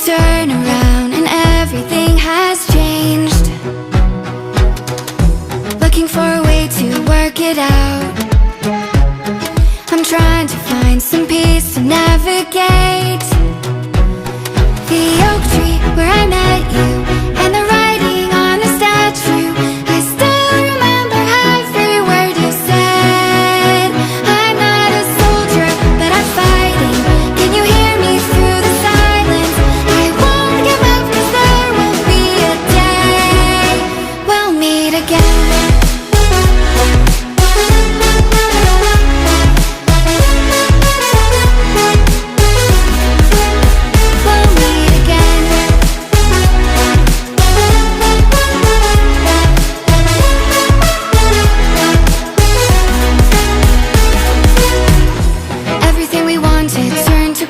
turn around and everything has changed. Looking for a way to work it out. I'm trying to find some peace to navigate. The oak tree where I met you, and the writing on the statue. I still remember every word you said. I'm not a soldier, but I'm fighting. Can you hear me through the silence? I won't give up, 'cause there will be a day we'll meet again.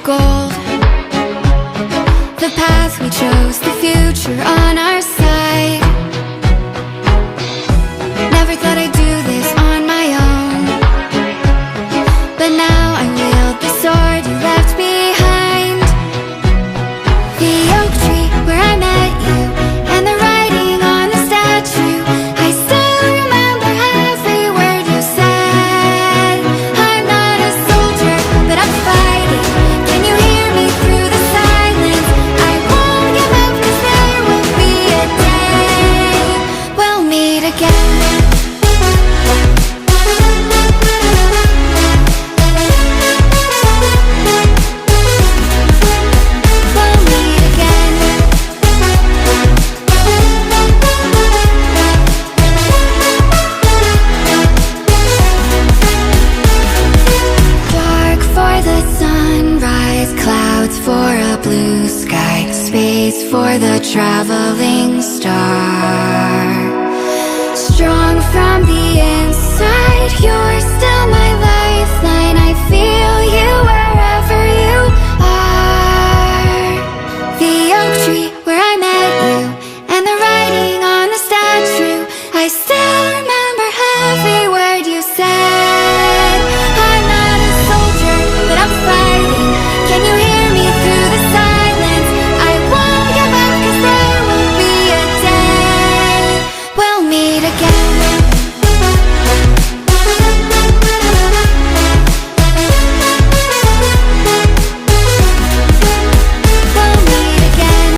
Gold. The path we chose, the future on our side. Never thought I'd do this on my own, but now I wield the sword you left behind. The oak tree where I met you, and the writing on the statue. I still remember every word you said. I'm not a soldier, but I'm fighting. Can you hear me through the silence? I won't give up, 'cause there will be a day we'll meet again. We'll meet again. Dark for the sunrise, clouds for a blue sky, space for the traveling star. Strong from the inside, you're still my